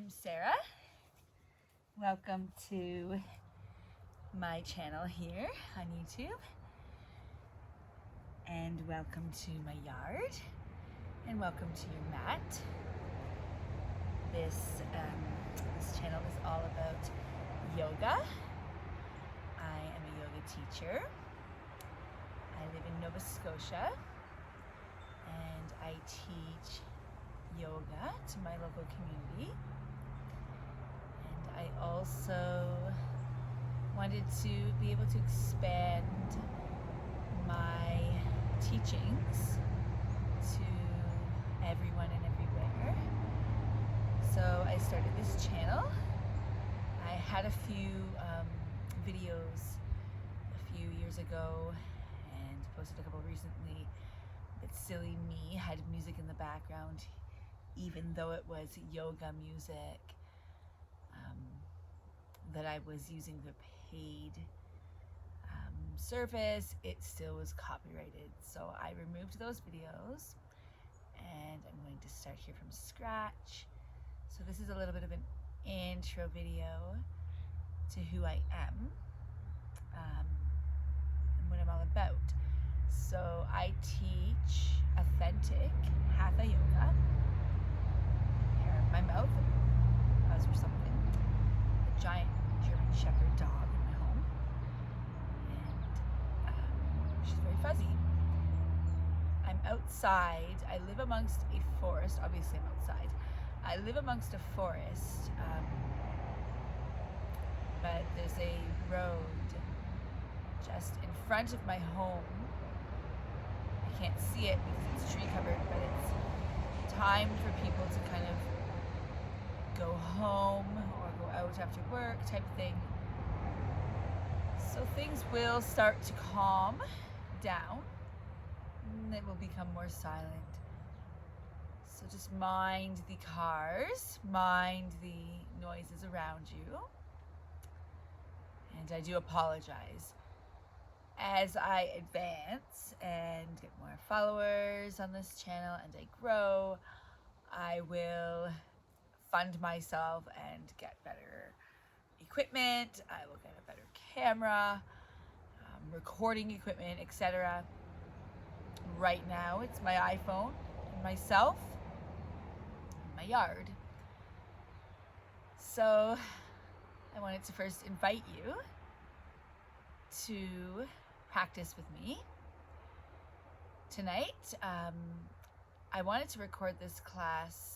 I'm Sarah. Welcome to my channel here on YouTube, and welcome to my yard, and welcome to your mat. This channel is all about yoga. I am a yoga teacher. I live in Nova Scotia, and I teach yoga to my local community. And I also wanted to be able to expand my teachings to everyone and everywhere. So I started this channel. I had a few videos a few years ago and posted a couple recently, but silly me had music in the background, even though it was yoga music that I was using the paid service. It still was copyrighted, so I removed those videos, and I'm going to start here from scratch. So this is a little bit of an intro video to who I am and what I'm all about. So I teach authentic hatha yoga. Hair in my mouth, buzz or something. A giant German Shepherd dog in my home, and she's very fuzzy. I'm outside. I live amongst a forest. Obviously, I'm outside. I live amongst a forest, but there's a road just in front of my home. I can't see it because it's tree covered, but it's time for people to kind of go home or go out after work type thing. So things will start to calm down and it will become more silent. So just mind the cars, mind the noises around you. And I do apologize. As I advance and get more followers on this channel and I grow, I will fund myself and get better equipment. I will get a better camera, recording equipment, etc. Right now, it's my iPhone and myself in my yard. So I wanted to first invite you to practice with me tonight. I wanted to record this class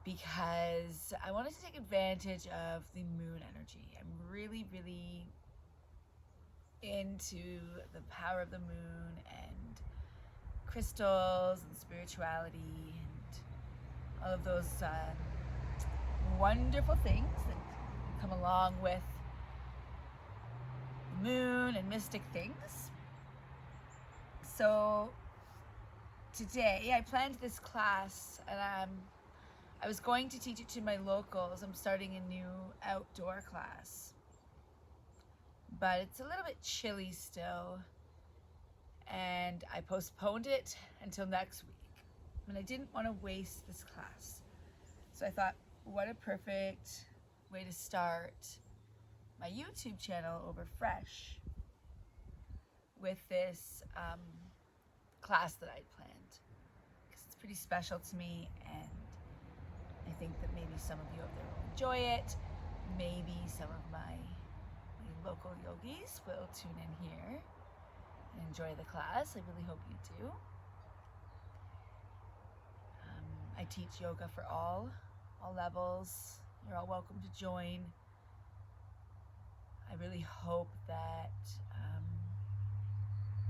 because I wanted to take advantage of the moon energy. I'm really, really into the power of the moon and crystals and spirituality and all of those wonderful things that come along with the moon and mystic things. So today I planned this class, and I was going to teach it to my locals. I'm starting a new outdoor class, but it's a little bit chilly still, and I postponed it until next week. And I didn't want to waste this class. So I thought, what a perfect way to start my YouTube channel over fresh with this class that I planned, because it's pretty special to me, and I think that maybe some of you out there will enjoy it. Maybe some of my local yogis will tune in here and enjoy the class. I really hope you do. I teach yoga for all levels. You're all welcome to join. I really hope that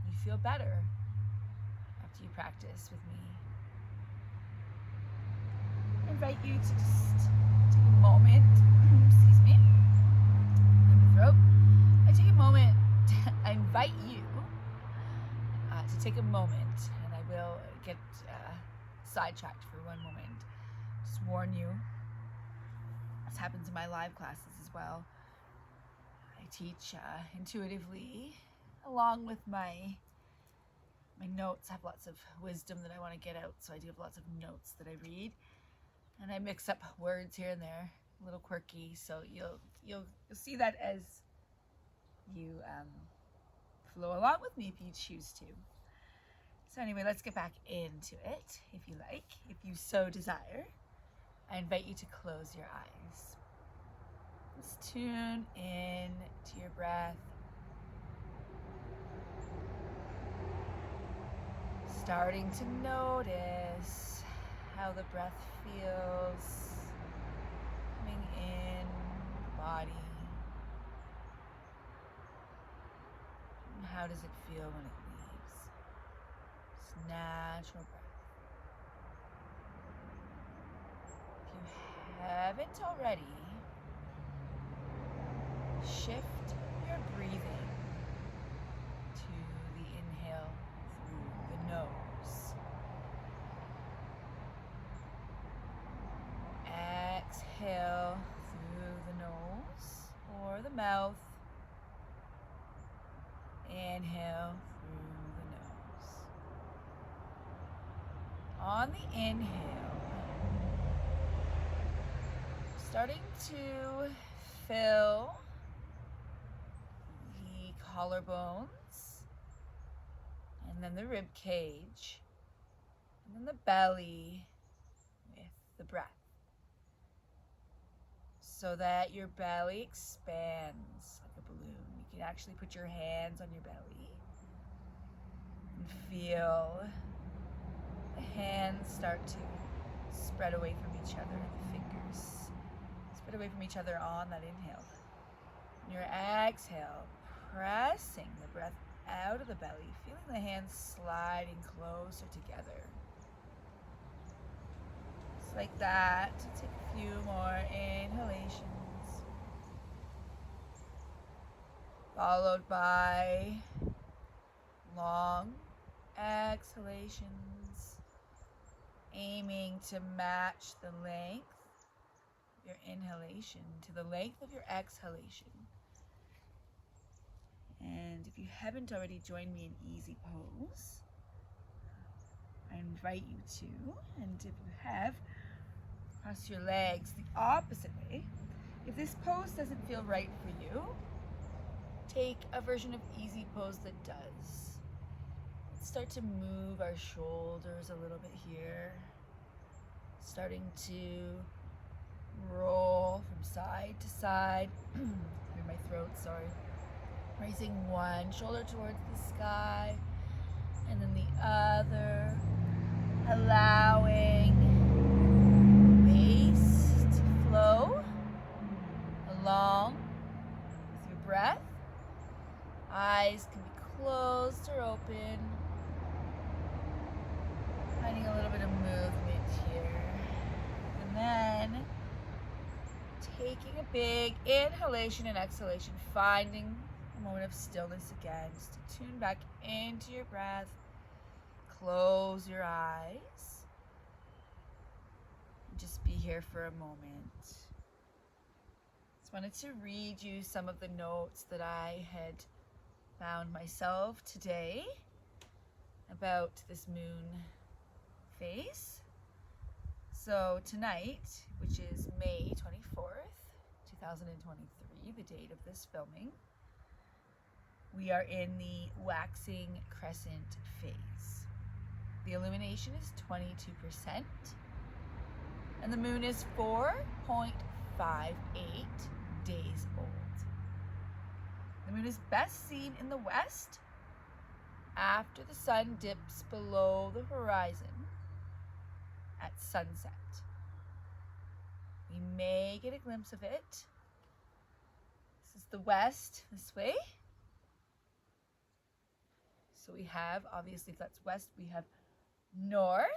you feel better after you practice with me. I invite you to just take a moment, excuse me, in the throat. I invite you to take a moment, and I will get sidetracked for one moment. Just warn you, this happens in my live classes as well. I teach intuitively, along with my notes. I have lots of wisdom that I want to get out, so I do have lots of notes that I read. And I mix up words here and there, a little quirky, so you'll see that as you flow along with me if you choose to. So anyway, let's get back into it, if you like, if you so desire. I invite you to close your eyes. Just tune in to your breath. Starting to notice how the breath feels coming in the body. And how does it feel when it leaves? It's natural breath. If you haven't already, shift your breathing to the inhale through the nose. Exhale through the nose or the mouth. Inhale through the nose. On the inhale, starting to fill the collarbones, and then the rib cage, and then the belly with the breath, so that your belly expands like a balloon. You can actually put your hands on your belly and feel the hands start to spread away from each other, the fingers spread away from each other on that inhale. And your exhale, pressing the breath out of the belly, feeling the hands sliding closer together. Just like that. Take a few more inhalations, followed by long exhalations, aiming to match the length of your inhalation to the length of your exhalation. And if you haven't already joined me in easy pose, I invite you to. And if you have, cross your legs the opposite way. If this pose doesn't feel right for you, take a version of easy pose that does. Let's start to move our shoulders a little bit here. Starting to roll from side to side. Clear my throat, sorry. Raising one shoulder towards the sky, and then the other, allowing the base to flow along with your breath. Eyes can be closed or open. Finding a little bit of movement here. And then taking a big inhalation and exhalation, finding a moment of stillness again, just to tune back into your breath. Close your eyes. Just be here for a moment. Just wanted to read you some of the notes that I had found myself today about this moon phase. So tonight, which is May 24th, 2023, the date of this filming, we are in the waxing crescent phase. The illumination is 22%, and the moon is 4.58 days old. The moon is best seen in the west after the sun dips below the horizon at sunset. We may get a glimpse of it. This is the west, this way. So we have, obviously if that's west, we have north,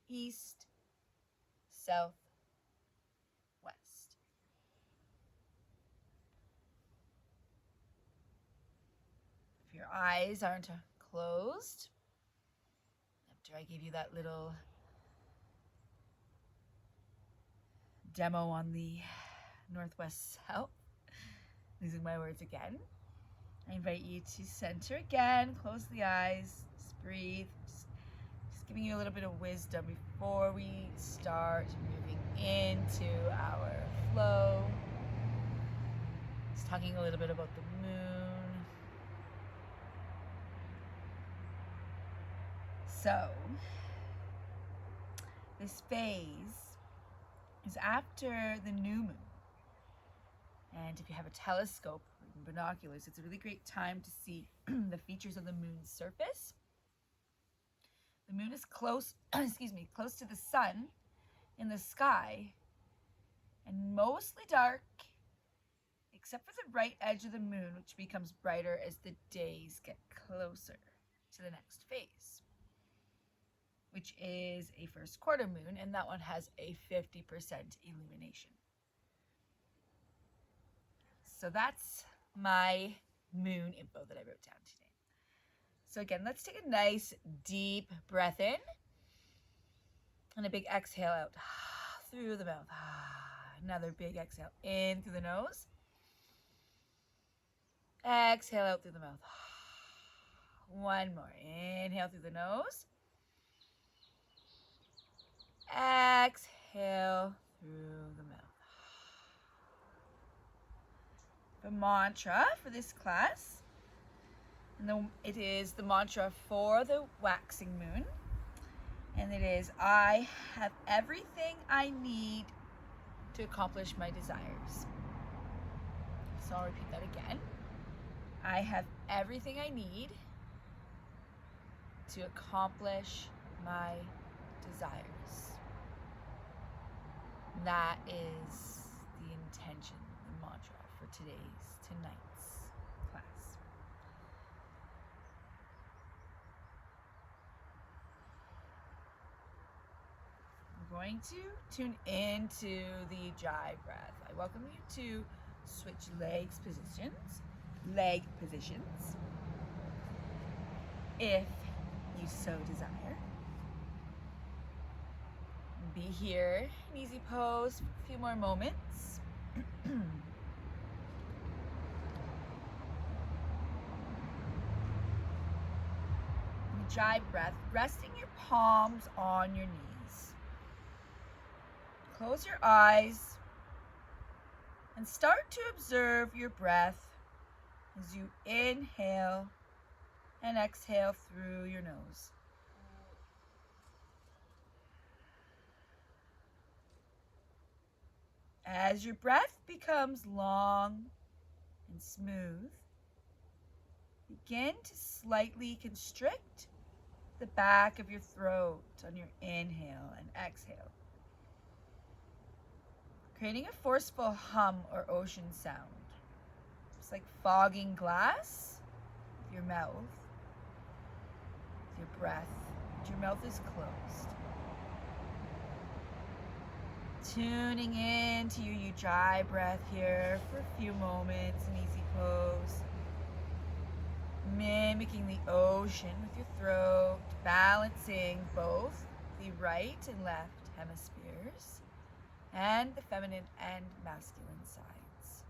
east, south, west. If your eyes aren't closed, after I give you that little demo on the northwest south, losing my words again, I invite you to center again, close the eyes, just breathe, just Just giving you a little bit of wisdom before we start moving into our flow. Just talking a little bit about the moon. So, this phase is after the new moon. And if you have a telescope or even binoculars, it's a really great time to see the features of the moon's surface. The moon is close, close to the sun in the sky and mostly dark, except for the right edge of the moon, which becomes brighter as the days get closer to the next phase, which is a first quarter moon, and that one has a 50% illumination. So that's my moon info that I wrote down today. So again, let's take a nice deep breath in and a big exhale out through the mouth. Another big exhale in through the nose. Exhale out through the mouth. One more. Inhale through the nose. Exhale through the mouth. The mantra for this class, and it is the mantra for the waxing moon, and it is, I have everything I need to accomplish my desires. So I'll repeat that again. I have everything I need to accomplish my desires. That is the intention, the mantra for tonight's class. We're going to tune into the Jai breath. I welcome you to switch leg positions, if you so desire. Be here in easy pose for a few more moments. Jai breath, resting your palms on your knees. Close your eyes and start to observe your breath as you inhale and exhale through your nose. As your breath becomes long and smooth, begin to slightly constrict the back of your throat on your inhale and exhale, creating a forceful hum or ocean sound. It's like fogging glass with your mouth, with your breath, and your mouth is closed. Tuning in to your Ujjayi breath here for a few moments in easy pose. Mimicking the ocean with your throat, balancing both the right and left hemispheres and the feminine and masculine sides.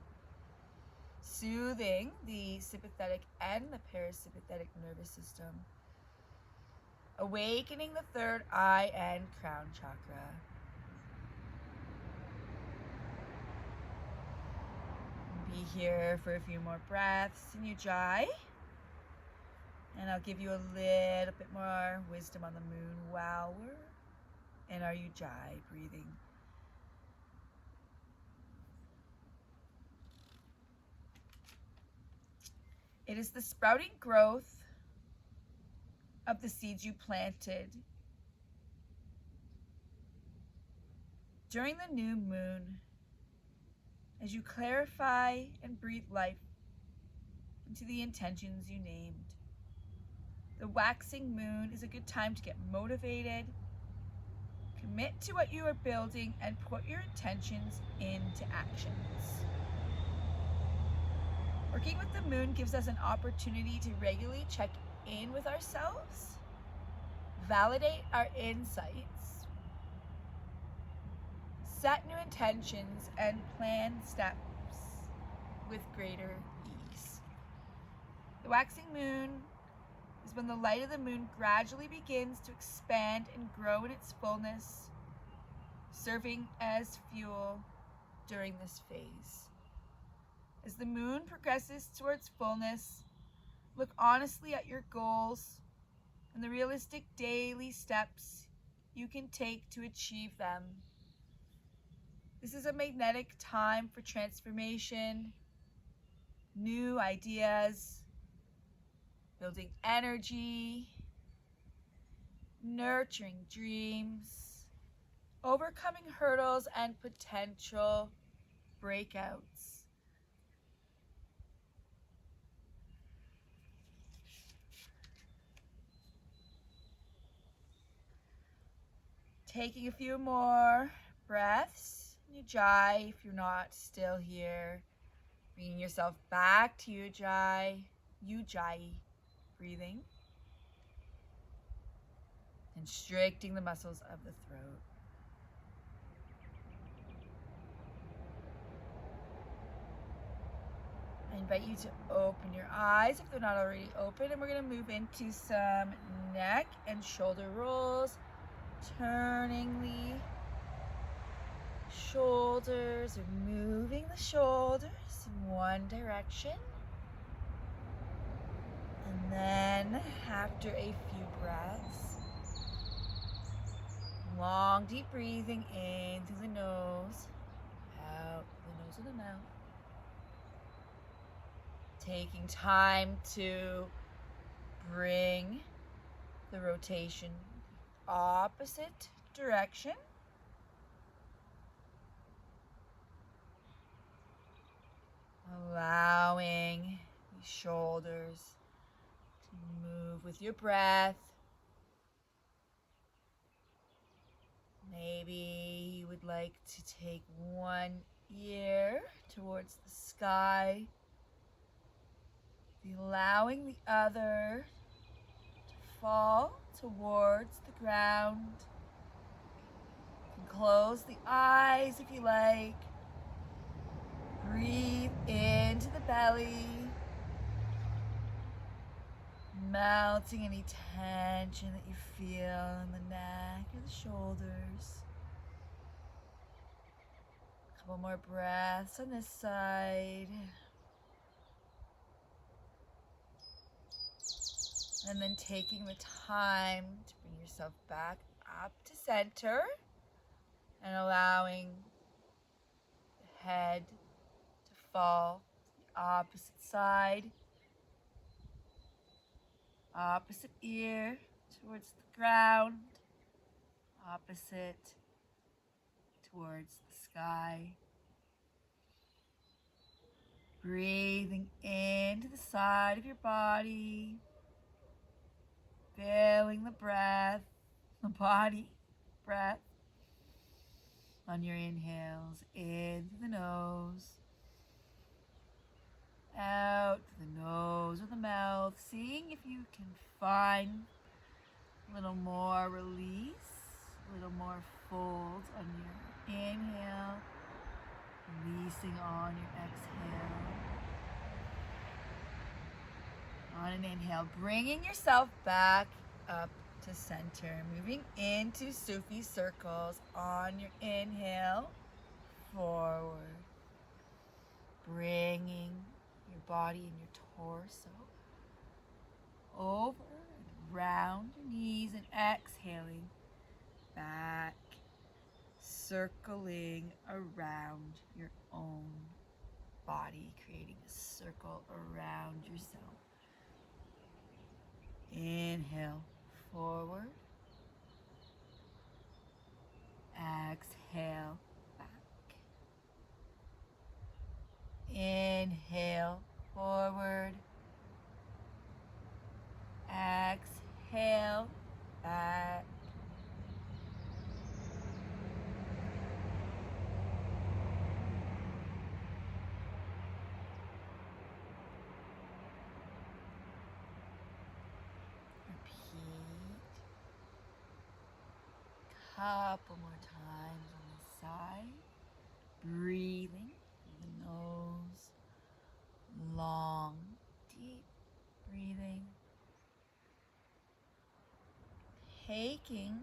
Soothing the sympathetic and the parasympathetic nervous system. Awakening the third eye and crown chakra. Be here for a few more breaths in Ujjayi. And I'll give you a little bit more wisdom on the moon while we're in our Ujjayi breathing. It is the sprouting growth of the seeds you planted during the new moon as you clarify and breathe life into the intentions you named. The waxing moon is a good time to get motivated, commit to what you are building, and put your intentions into actions. Working with the moon gives us an opportunity to regularly check in with ourselves, validate our insights, set new intentions, and plan steps with greater ease. The waxing moon is when the light of the moon gradually begins to expand and grow in its fullness, serving as fuel during this phase. As the moon progresses towards fullness, look honestly at your goals and the realistic daily steps you can take to achieve them. This is a magnetic time for transformation, new ideas, building energy, nurturing dreams, overcoming hurdles and potential breakouts. Taking a few more breaths in Ujjayi if you're not still here. Bringing yourself back to Ujjayi breathing. Constricting the muscles of the throat. I invite you to open your eyes if they're not already open, and we're going to move into some neck and shoulder rolls. Turning the shoulders or moving the shoulders in one direction. And then after a few breaths, long deep breathing in through the nose, out the nose and the mouth. Taking time to bring the rotation opposite direction. Allowing the shoulders to move with your breath. Maybe you would like to take one ear towards the sky, allowing the other to fall towards the ground. You can close the eyes if you like. Breathe into the belly, melting any tension that you feel in the neck or the shoulders. A couple more breaths on this side. And then taking the time to bring yourself back up to center and allowing the head to fall to the opposite side. Opposite ear towards the ground. Opposite towards the sky. Breathing into the side of your body. Feeling the breath, the body breath on your inhales, into the nose, out the nose or the mouth, seeing if you can find a little more release, a little more fold on your inhale, releasing on your exhale. On an inhale, bringing yourself back up to center, moving into Sufi circles on your inhale, forward, bringing your body and your torso over and around your knees, and exhaling back, circling around your own body, creating a circle around yourself. Inhale, forward. Exhale, back. Inhale, forward. Exhale, back. Couple more times on the side. Breathing through the nose. Long, deep breathing. taking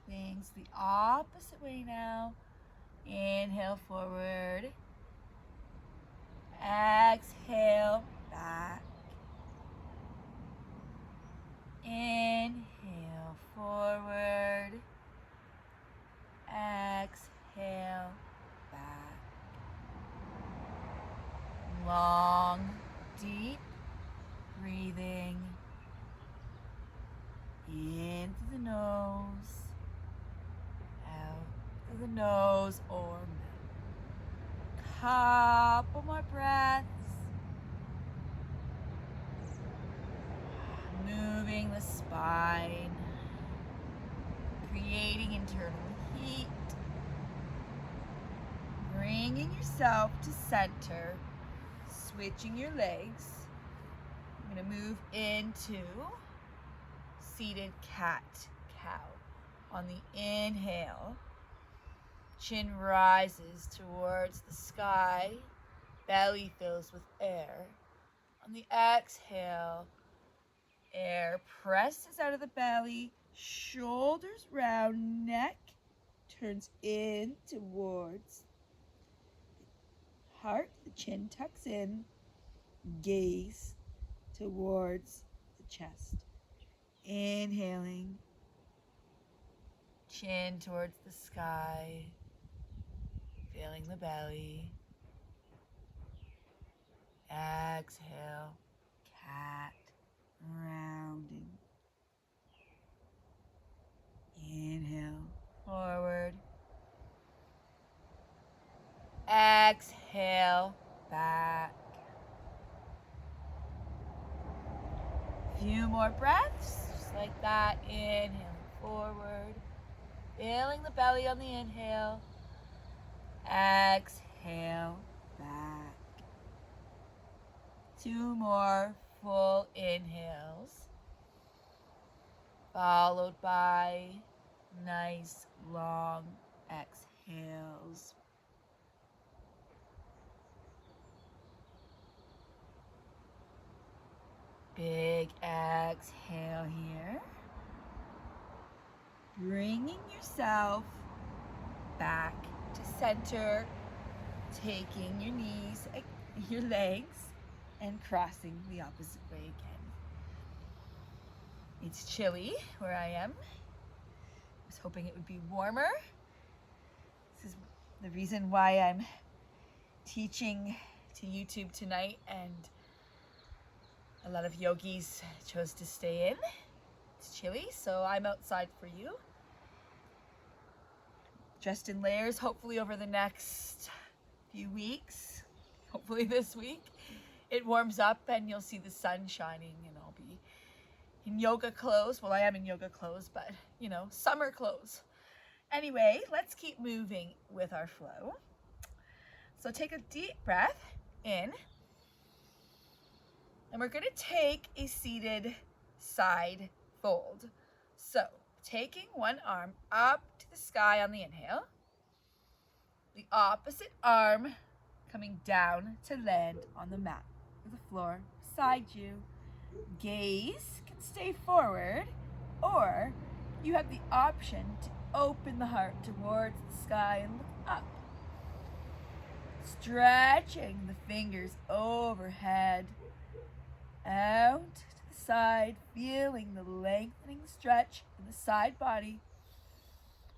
things the opposite way now. Inhale forward. Exhale back. Inhale forward. Exhale back. Long, deep breathing in through the nose, out through the nose or mouth. Couple more breaths. Moving the spine, creating internal heat, bringing yourself to center, switching your legs. I'm going to move into seated cat-cow. On the inhale, chin rises towards the sky, belly fills with air. On the exhale, air presses out of the belly, shoulders round, neck turns in towards the heart, the chin tucks in, gaze towards the chest. Inhaling, chin towards the sky, feeling the belly. Exhale, cat, rounding. Inhale, forward. Exhale, back. Few more breaths, just like that. Inhale forward, feeling the belly on the inhale. Exhale, back. Two more full inhales, followed by nice long exhales. Big exhale here. Bringing yourself back to center, taking your knees, your legs, and crossing the opposite way again. It's chilly where I am. I was hoping it would be warmer. This is the reason why I'm teaching to YouTube tonight, and a lot of yogis chose to stay in. It's chilly, so I'm outside for you. Dressed in layers, hopefully over the next few weeks. Hopefully this week. It warms up and you'll see the sun shining, and I'll be in yoga clothes. Well, I am in yoga clothes, but you know, summer clothes. Anyway, let's keep moving with our flow. So take a deep breath in. And we're going to take a seated side fold. So taking one arm up to the sky on the inhale. The opposite arm coming down to land on the mat or the floor beside you. Gaze can stay forward, or you have the option to open the heart towards the sky and look up. Stretching the fingers overhead, out to the side, feeling the lengthening stretch in the side body,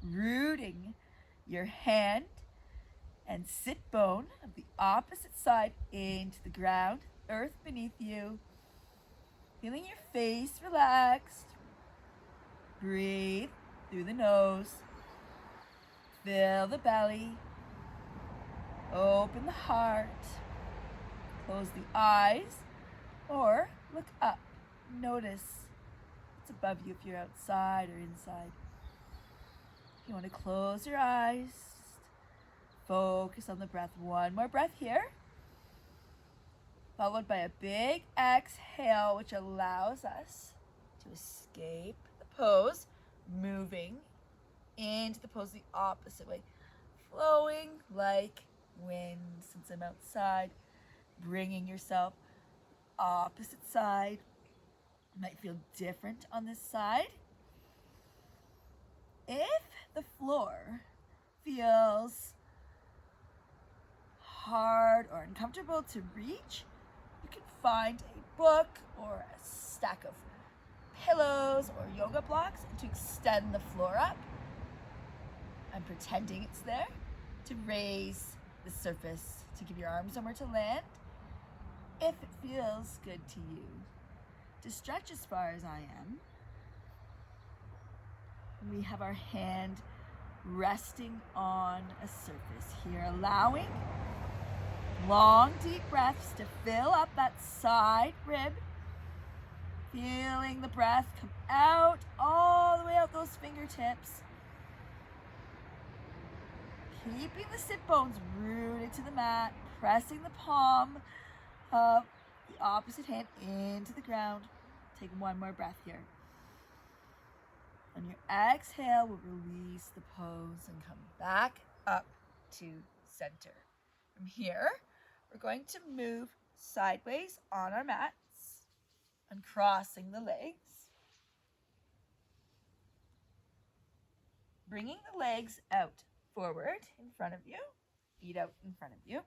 rooting your hand and sit bone of the opposite side into the ground, earth beneath you, feeling your face relaxed. Breathe through the nose, fill the belly, open the heart, close the eyes, or look up. Notice what's above you if you're outside or inside. If you want to close your eyes, focus on the breath. One more breath here, followed by a big exhale, which allows us to escape the pose, moving into the pose the opposite way, flowing like wind. Since I'm outside, bringing yourself opposite side. It might feel different on this side. If the floor feels hard or uncomfortable to reach, you can find a book or a stack of pillows or yoga blocks to extend the floor up. I'm pretending it's there to raise the surface to give your arms somewhere to land if it feels good to you. To stretch as far as I am, we have our hand resting on a surface here, allowing long, deep breaths to fill up that side rib. Feeling the breath come out, all the way out those fingertips. Keeping the sit bones rooted to the mat, pressing the palm of the opposite hand into the ground. Take one more breath here. On your exhale, we'll release the pose and come back up to center. From here, we're going to move sideways on our mats, uncrossing the legs. Bringing the legs out forward in front of you, feet out in front of you.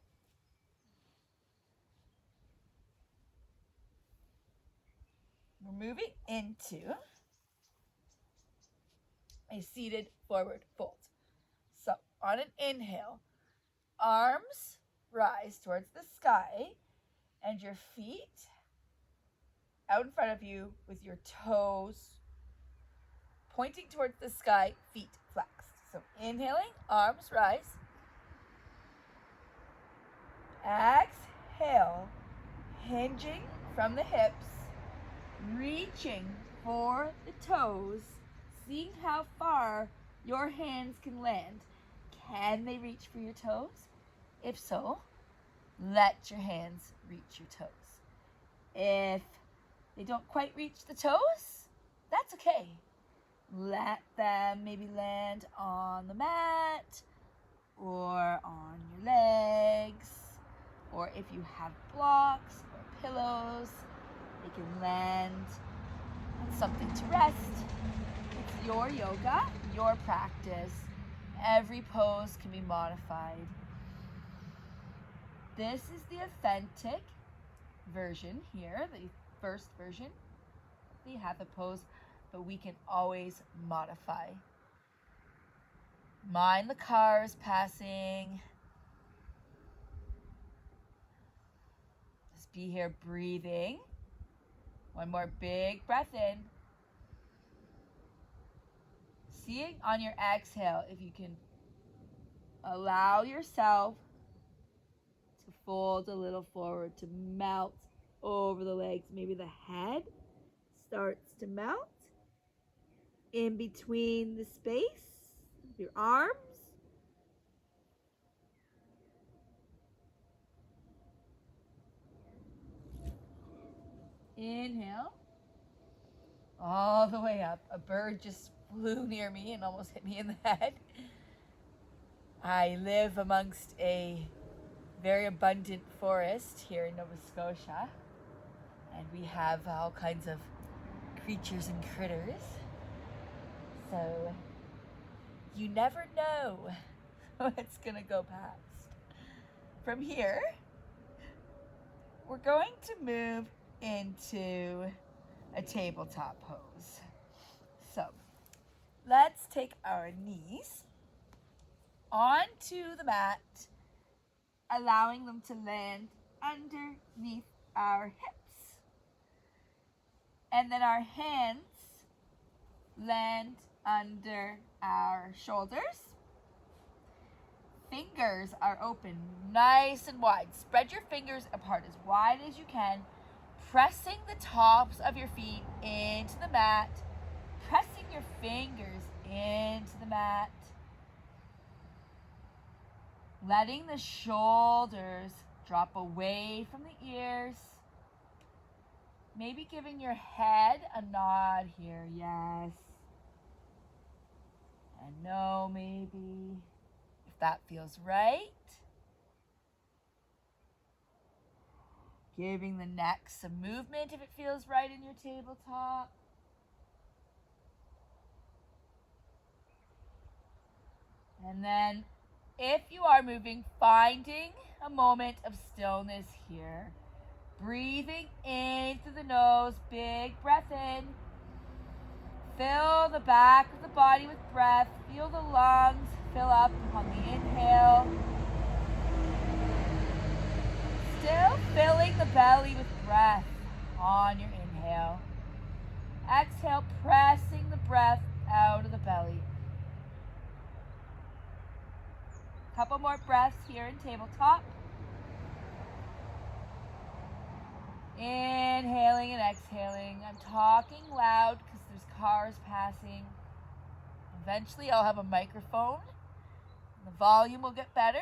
We're moving into a seated forward fold. So on an inhale, arms rise towards the sky and your feet out in front of you with your toes pointing towards the sky, feet flexed. So inhaling, arms rise. Exhale, hinging from the hips, reaching for the toes, seeing how far your hands can land. Can they reach for your toes? If so, let your hands reach your toes. If they don't quite reach the toes, that's okay. Let them maybe land on the mat or on your legs, or if you have blocks or pillows, they can land on something to rest. It's your yoga, your practice. Every pose can be modified. This is the authentic version here, the first version. We have the pose, but we can always modify. Mind the cars passing. Just be here breathing. One more big breath in. Seeing on your exhale if you can allow yourself to fold a little forward, to melt over the legs. Maybe the head starts to melt in between the space of your arms. Inhale. All the way up. A bird just flew near me and almost hit me in the head. I live amongst a very abundant forest here in Nova Scotia, and we have all kinds of creatures and critters. So you never know what's gonna go past. From here, we're going to move into a tabletop pose. So let's take our knees onto the mat, allowing them to land underneath our hips. And then our hands land under our shoulders. Fingers are open, nice and wide. Spread your fingers apart as wide as you can, pressing the tops of your feet into the mat, pressing your fingers into the mat, letting the shoulders drop away from the ears, maybe giving your head a nod here, yes, and no, maybe, if that feels right. Giving the neck some movement if it feels right in your tabletop. And then if you are moving, finding a moment of stillness here. Breathing in through the nose, big breath in. Fill the back of the body with breath. Feel the lungs fill up on the inhale. Still filling the belly with breath on your inhale. Exhale, pressing the breath out of the belly. Couple more breaths here in tabletop. Inhaling and exhaling. I'm talking loud because there's cars passing. Eventually I'll have a microphone. The volume will get better.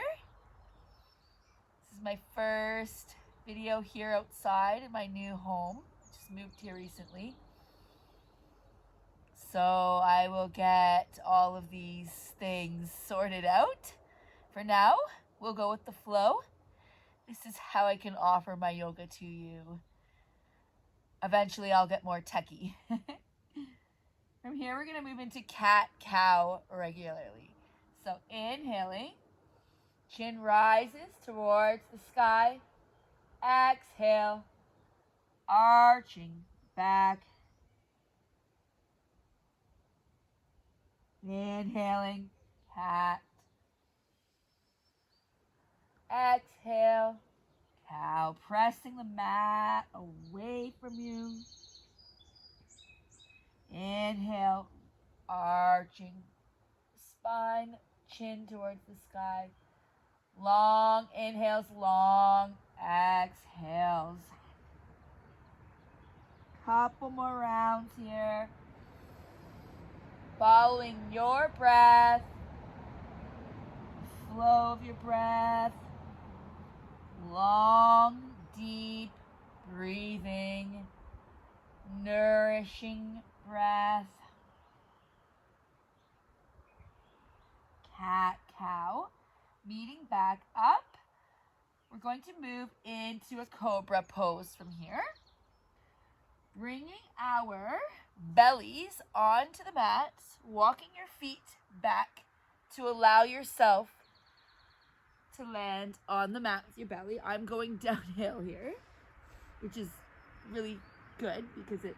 This is my first video here outside in my new home. Just moved here recently. So I will get all of these things sorted out. For now, we'll go with the flow. This is how I can offer my yoga to you. Eventually, I'll get more techie. From here, we're going to move into cat-cow regularly. So inhaling, chin rises towards the sky. Exhale, arching back. Inhaling, cat. Exhale, cow, pressing the mat away from you. Inhale, arching spine, chin towards the sky. Long inhales, long exhales. Couple more rounds here. Following your breath, the flow of your breath. Long, deep breathing, nourishing breath. Cat, cow. Meeting back up. We're going to move into a cobra pose from here. Bringing our bellies onto the mat, walking your feet back to allow yourself to land on the mat with your belly. I'm going downhill here, which is really good because it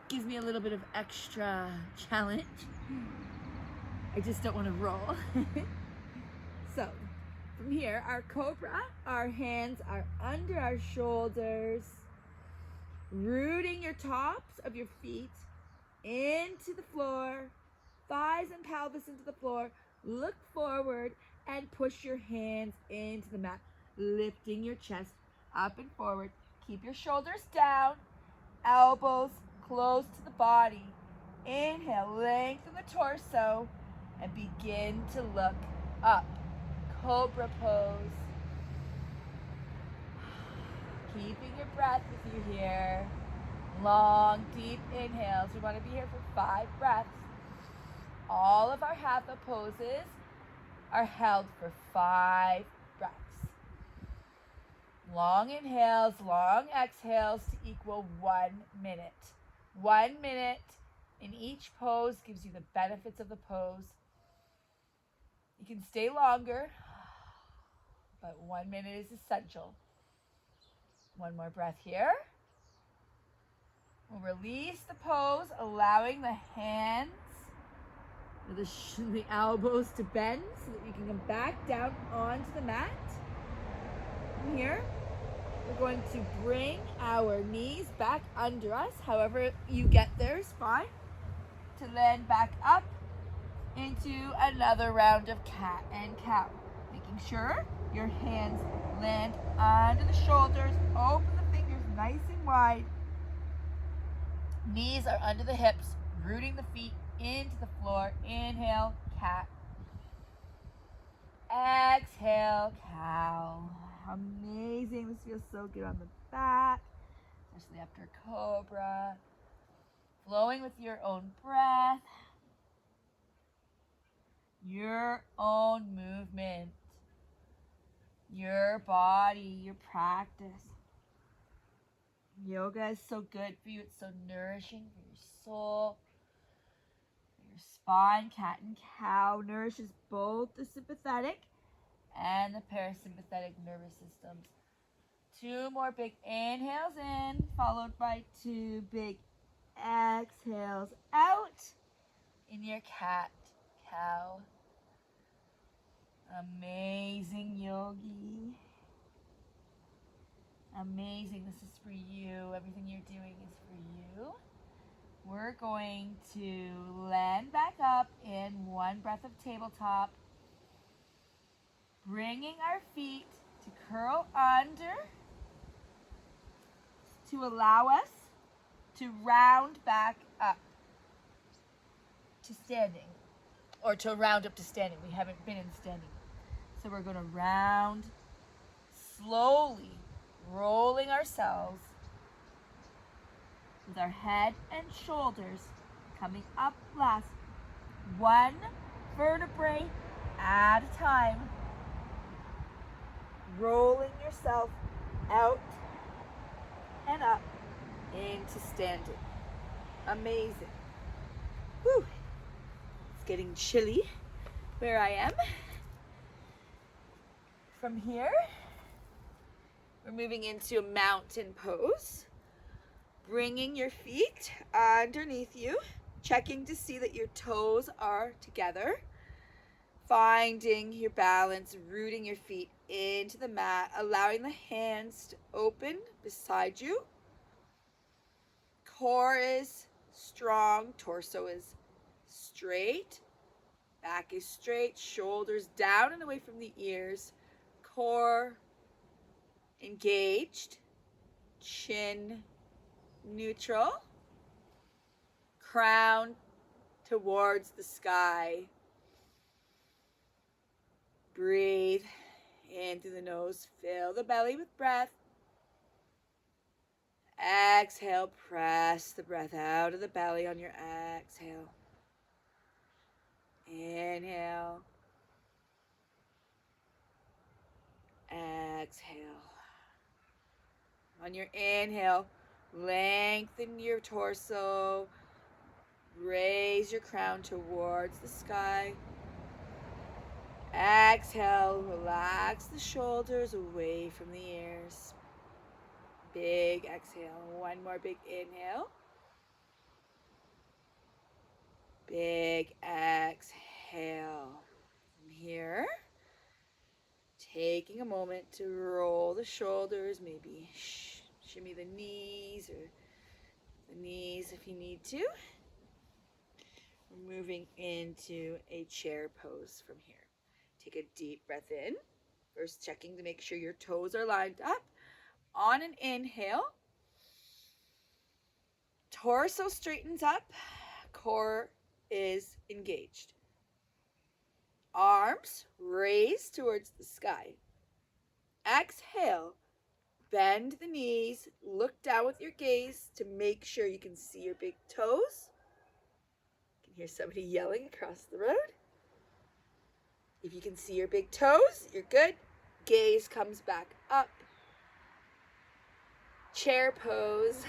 gives me a little bit of extra challenge. I just don't want to roll. So, from here, our cobra, our hands are under our shoulders, rooting your tops of your feet into the floor, thighs and pelvis into the floor. Look forward and push your hands into the mat, lifting your chest up and forward. Keep your shoulders down, elbows close to the body. Inhale, lengthen the torso, and begin to look up. Cobra pose. Keeping your breath with you here. Long, deep inhales. We want to be here for 5 breaths. All of our hatha poses are held for 5 breaths. Long inhales, long exhales to equal 1 minute. 1 minute in each pose gives you the benefits of the pose. You can stay longer, but 1 minute is essential. One more breath here. We'll release the pose, allowing the hands or the elbows to bend so that you can come back down onto the mat. From here, we're going to bring our knees back under us. However you get there is fine. To land back up into another round of cat and cow. Making sure your hands land under the shoulders. Open the fingers nice and wide. Knees are under the hips, rooting the feet into the floor. Inhale, cat. Exhale, cow. Amazing. This feels so good on the back, especially after cobra. Flowing with your own breath, your own movement, your body, your practice. Yoga is so good for you. It's so nourishing for your soul, for Your spine, cat and cow, nourishes both the sympathetic and the parasympathetic nervous systems. 2 more big inhales in, followed by 2 big exhales out in your cat, cow. Amazing, yogi. Amazing. This is for you. Everything you're doing is for you. We're going to land back up in 1 breath of tabletop, bringing our feet to curl under to allow us to round back up to standing, or to round up to standing. We haven't been in standing. So we're going to round, slowly rolling ourselves with our head and shoulders coming up last, 1 vertebrae at a time, rolling yourself out and up into standing. Amazing. Whew. It's getting chilly where I am. From here, we're moving into a mountain pose. Bringing your feet underneath you, checking to see that your toes are together. Finding your balance, rooting your feet into the mat, allowing the hands to open beside you. Core is strong, torso is straight, back is straight, shoulders down and away from the ears, core engaged, chin neutral, crown towards the sky. Breathe in through the nose, fill the belly with breath. Exhale, press the breath out of the belly on your exhale. Inhale. Exhale. On your inhale, lengthen your torso. Raise your crown towards the sky. Exhale, relax the shoulders away from the ears. Big exhale. 1 more big inhale. Big exhale. From here, taking a moment to roll the shoulders, maybe shimmy the knees, or the knees if you need to. We're moving into a chair pose from here. Take a deep breath in. First, checking to make sure your toes are lined up. On an inhale, torso straightens up, core is engaged. Arms raised towards the sky. Exhale, bend the knees, look down with your gaze to make sure you can see your big toes. You can hear somebody yelling across the road. If you can see your big toes, you're good. Gaze comes back up. Chair pose.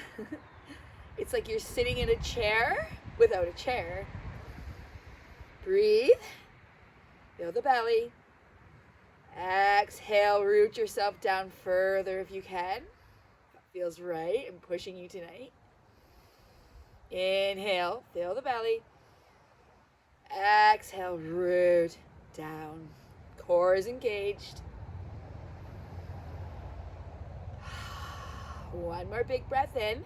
It's like you're sitting in a chair without a chair. Breathe. Fill the belly. Exhale, root yourself down further if you can. That feels right. I'm pushing you tonight. Inhale, fill the belly. Exhale, root down. Core is engaged. 1 more big breath in.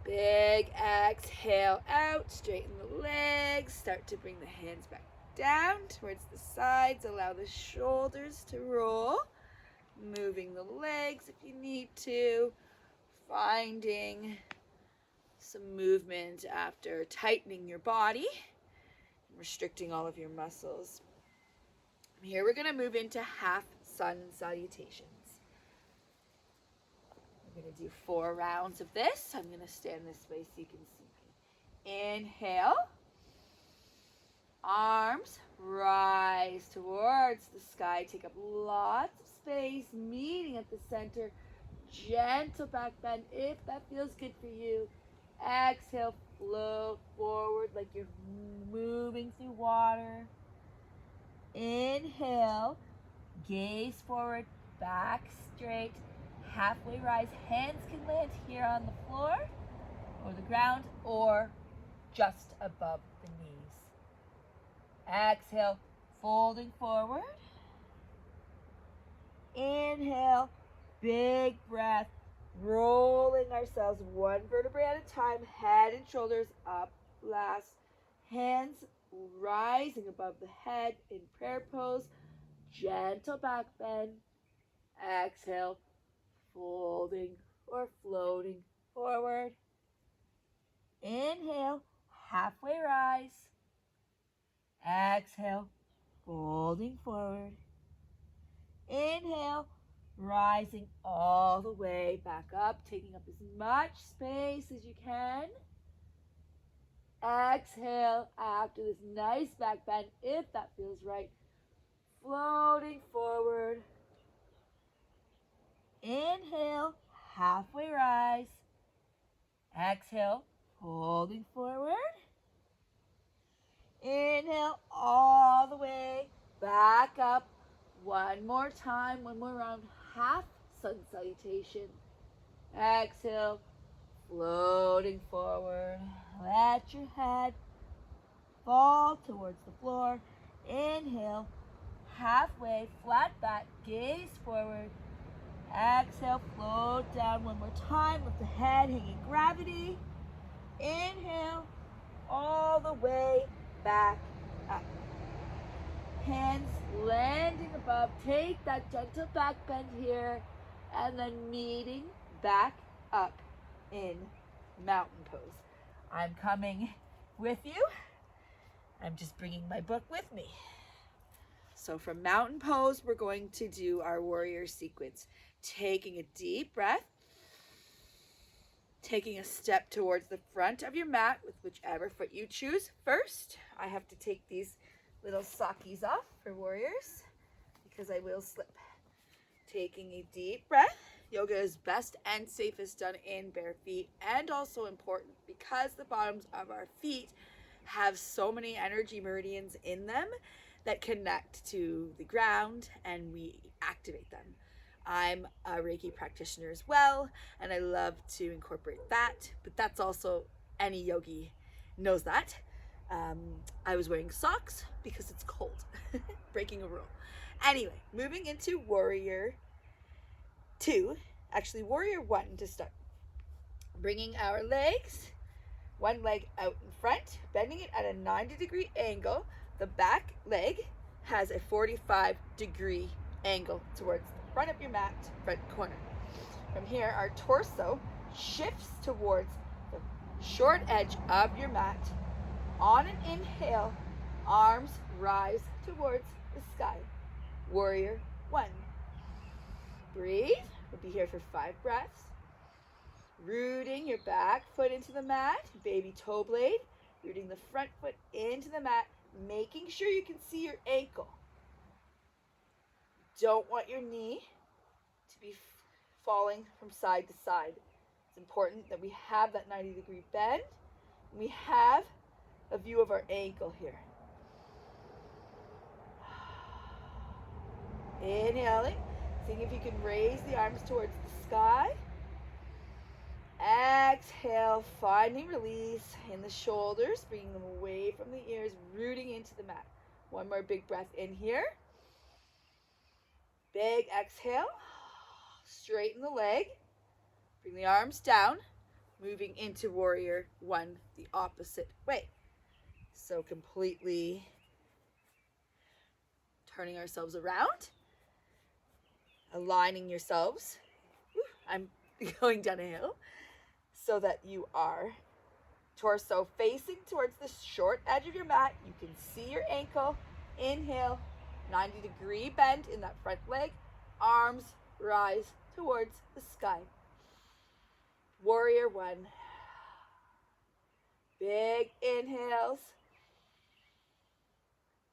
Big exhale out. Straighten the legs. Start to bring the hands back down towards the sides. Allow the shoulders to roll. Moving the legs if you need to. Finding some movement after tightening your body. Restricting all of your muscles. Here we're going to move into half sun salutations. We're going to do 4 rounds of this. I'm going to stand this way so you can see me. Inhale. Arms rise towards the sky. Take up lots of space, meeting at the center. Gentle back bend if that feels good for you. Exhale, float forward like you're moving through water. Inhale, gaze forward, back straight, halfway rise. Hands can land here on the floor or the ground or just above the knees. Exhale, folding forward. Inhale, big breath, rolling ourselves one vertebrae at a time, head and shoulders up last. Hands rising above the head in prayer pose, gentle back bend. Exhale, folding or floating forward. Inhale, halfway rise. Exhale, folding forward. Inhale, rising all the way back up, taking up as much space as you can. Exhale after this nice back bend, if that feels right. Floating forward. Inhale, halfway rise. Exhale, holding forward. Inhale all the way back up. One more time, one more round, half sun salutation. Exhale, floating forward. Let your head fall towards the floor. Inhale, halfway, flat back, gaze forward. Exhale, float down one more time. Lift the head, hanging gravity. Inhale, all the way back up. Hands landing above. Take that gentle back bend here. And then meeting back up in mountain pose. I'm coming with you. I'm just bringing my book with me. So from mountain pose, we're going to do our warrior sequence. Taking a deep breath. Taking a step towards the front of your mat with whichever foot you choose first. I have to take these little sockies off for warriors because I will slip. Taking a deep breath. Yoga is best and safest done in bare feet, and also important because the bottoms of our feet have so many energy meridians in them that connect to the ground and we activate them. I'm a Reiki practitioner as well, and I love to incorporate that, but that's also, any yogi knows that. I was wearing socks because it's cold, breaking a rule. Anyway, moving into warrior 2, actually warrior 1 to start. Bringing our legs, one leg out in front, bending it at a 90-degree angle. The back leg has a 45-degree angle towards the front of your mat, front corner. From here, our torso shifts towards the short edge of your mat. On an inhale, arms rise towards the sky. Warrior 1. Breathe. We'll be here for 5 breaths. Rooting your back foot into the mat, baby toe blade. Rooting the front foot into the mat, making sure you can see your ankle. Don't want your knee to be falling from side to side. It's important that we have that 90-degree bend. We have a view of our ankle here. Inhaling, seeing if you can raise the arms towards the sky. Exhale, finding release in the shoulders, bringing them away from the ears, rooting into the mat. One more big breath in here. Big exhale. Straighten the leg. Bring the arms down. Moving into warrior 1 the opposite way. So completely turning ourselves around. Aligning yourselves. I'm going down a hill. So that you are torso facing towards the short edge of your mat. You can see your ankle. Inhale, 90-degree bend in that front leg. Arms rise towards the sky. Warrior 1. Big inhales.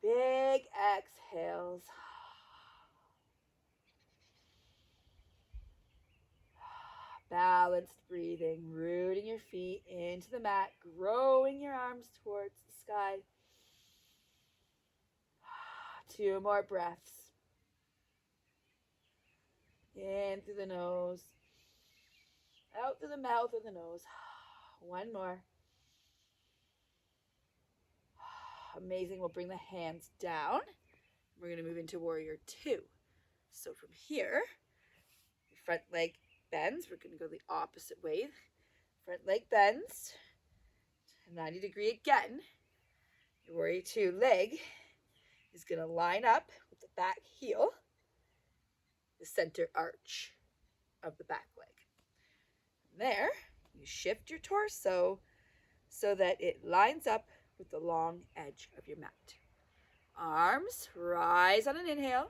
Big exhales. Balanced breathing, rooting your feet into the mat, growing your arms towards the sky. 2 more breaths. In through the nose, out through the mouth or the nose. 1 more. Amazing. We'll bring the hands down. We're going to move into warrior 2. So from here, your front leg bends. We're going to go the opposite way. Front leg bends. 90 degree again. Your warrior 2 leg is going to line up with the back heel, the center arch of the back leg. From there, you shift your torso so that it lines up with the long edge of your mat. Arms rise on an inhale.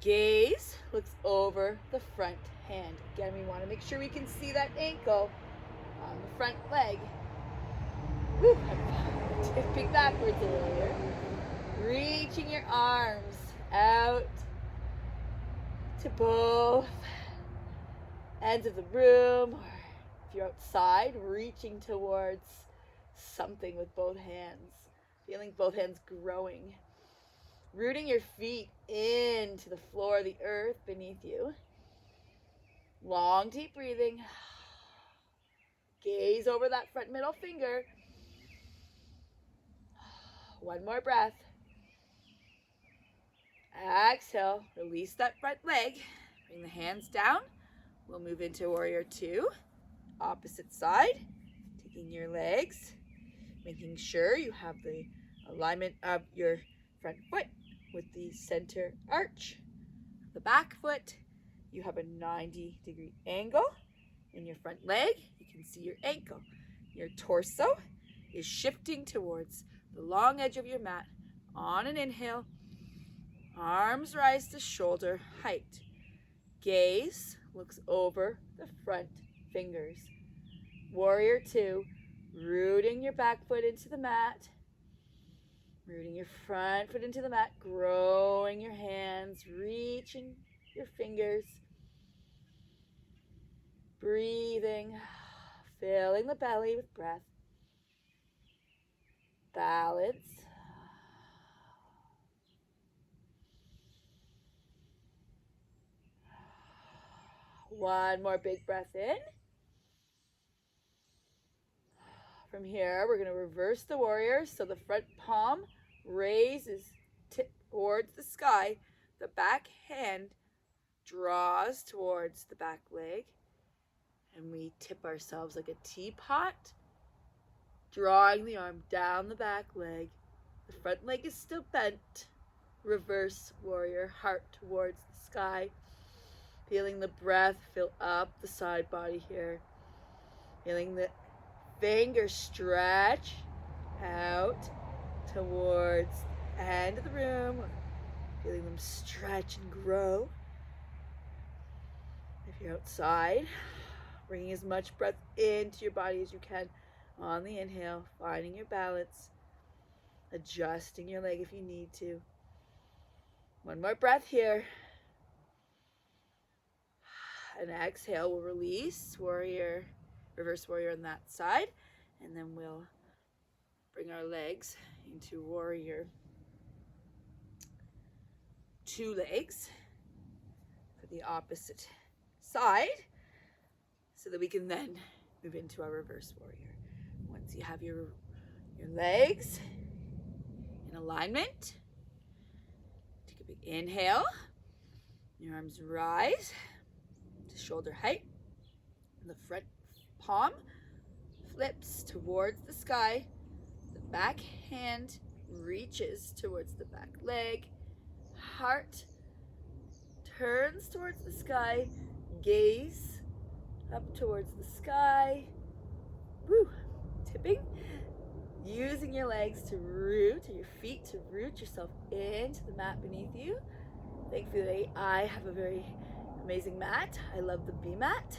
Gaze looks over the front hand. Again, we want to make sure we can see that ankle on the front leg. Woo, I'm tipping backwards earlier. Reaching your arms out to both ends of the room. Or if you're outside, reaching towards something with both hands. Feeling both hands growing. Rooting your feet into the floor, the earth beneath you. Long, deep breathing. Gaze over that front middle finger. 1 more breath. Exhale, release that front leg. Bring the hands down. We'll move into warrior 2. Opposite side. Taking your legs. Making sure you have the alignment of your front foot with the center arch. The back foot, you have a 90-degree angle. In your front leg, you can see your ankle. Your torso is shifting towards the long edge of your mat. On an inhale, arms rise to shoulder height. Gaze looks over the front fingers. Warrior 2, rooting your back foot into the mat. Rooting your front foot into the mat, growing your hands, reaching your fingers. Breathing, filling the belly with breath. Balance. One more big breath in. From here, we're going to reverse the warrior. So the front palm raises towards the sky. The back hand draws towards the back leg. And we tip ourselves like a teapot, drawing the arm down the back leg. The front leg is still bent. Reverse warrior, heart towards the sky. Feeling the breath fill up the side body here. Feeling the fingers stretch out towards the end of the room. Feeling them stretch and grow. If you're outside, bringing as much breath into your body as you can on the inhale, finding your balance, adjusting your leg if you need to. 1 more breath here. And exhale, we'll release warrior, reverse warrior on that side, and then we'll bring our legs into warrior 2 legs for the opposite side, so that we can then move into our reverse warrior. Once you have your legs in alignment, take a big inhale. Your arms rise to shoulder height. The front palm flips towards the sky. The back hand reaches towards the back leg. Heart turns towards the sky. Gaze up towards the sky. Woo! Tipping. Using your legs to root, or your feet to root yourself into the mat beneath you. Thankfully, I have a very amazing mat. I love the B mat.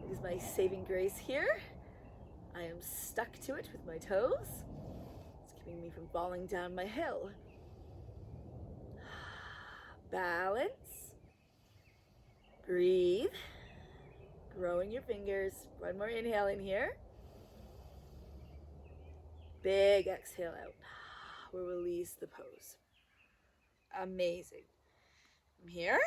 It is my saving grace here. I am stuck to it with my toes. It's keeping me from falling down my hill. Balance. Breathe. Growing your fingers. One more inhale in here. Big exhale out. We'll release the pose. Amazing. From here,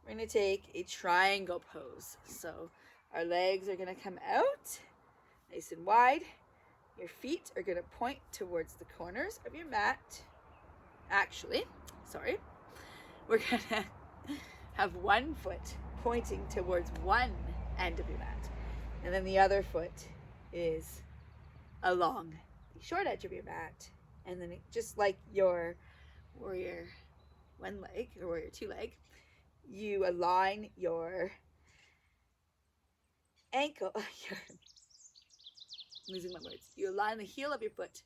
we're going to take a triangle pose. So our legs are going to come out nice and wide. Your feet are going to point towards the corners of your mat. Actually, sorry. We're going to have one foot pointing towards one end of your mat. And then the other foot is along the short edge of your mat. And then just like your warrior one leg or warrior two leg, you align your ankle, losing my words. You align the heel of your foot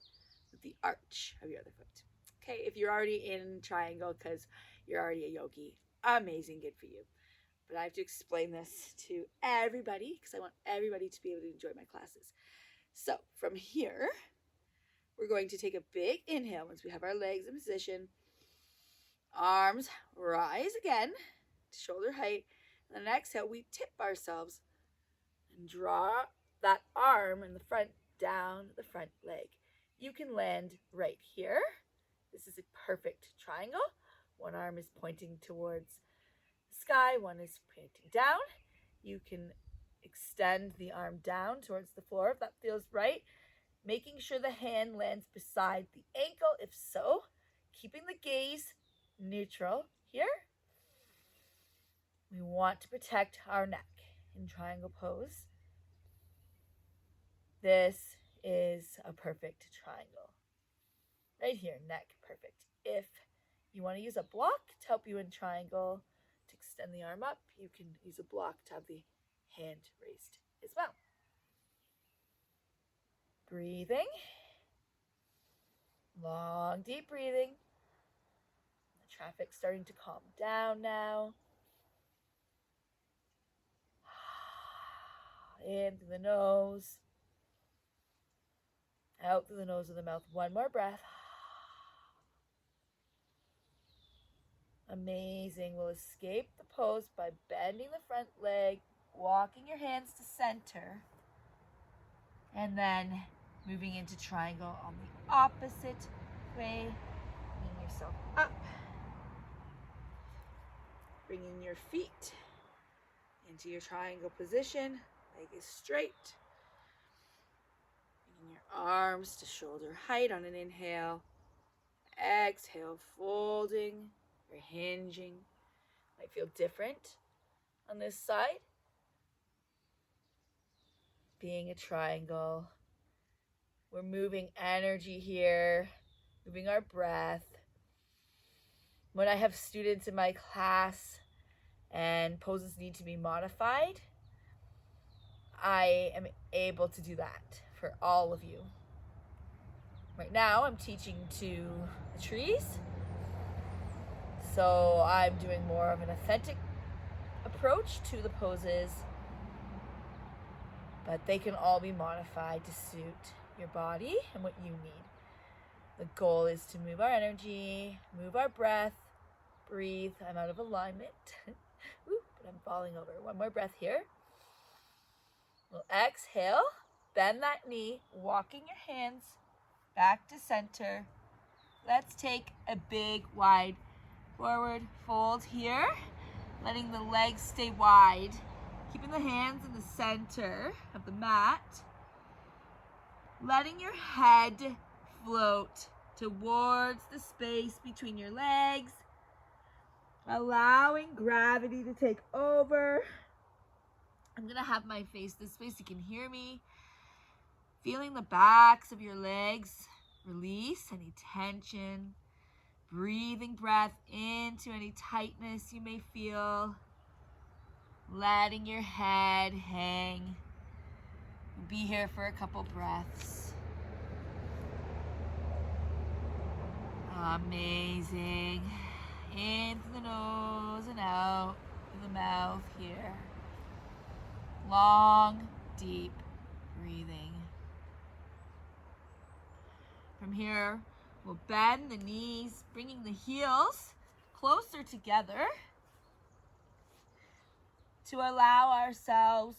with the arch of your other foot. Okay, if you're already in triangle because you're already a yogi, amazing, good for you. But I have to explain this to everybody because I want everybody to be able to enjoy my classes. So from here, we're going to take a big inhale once we have our legs in position. Arms rise again to shoulder height. And then exhale, we tip ourselves and draw that arm in the front down the front leg. You can land right here. This is a perfect triangle. One arm is pointing towards the sky, one is pointing down. You can extend the arm down towards the floor if that feels right, making sure the hand lands beside the ankle if so, keeping the gaze neutral here. We want to protect our neck in triangle pose. This is a perfect triangle. Right here, neck, perfect. If you want to use a block to help you in triangle, to extend the arm up, you can use a block to have the hand raised as well. Breathing. Long, deep breathing. The traffic's starting to calm down now. In through the nose. Out through the nose and the mouth. One more breath. Amazing. We'll escape the pose by bending the front leg, walking your hands to center, and then moving into triangle on the opposite way. Bringing yourself up. Bringing your feet into your triangle position. Leg is straight. Bringing your arms to shoulder height on an inhale. Exhale, folding or hinging. Might feel different on this side. Being a triangle. We're moving energy here, moving our breath. When I have students in my class and poses need to be modified, I am able to do that for all of you. Right now, I'm teaching to the trees, so I'm doing more of an authentic approach to the poses, but they can all be modified to suit your body and what you need. The goal is to move our energy, move our breath, breathe. I'm out of alignment, Ooh, but I'm falling over. One more breath here. We'll exhale, bend that knee, walking your hands back to center. Let's take a big, wide forward fold here, letting the legs stay wide, keeping the hands in the center of the mat, letting your head float towards the space between your legs, allowing gravity to take over. I'm gonna have my face this way so you can hear me. Feeling the backs of your legs release any tension. Breathing breath into any tightness you may feel. Letting your head hang. Be here for a couple breaths. Amazing. In through the nose and out through the mouth here. Long, deep breathing. From here, we'll bend the knees, bringing the heels closer together. to allow ourselves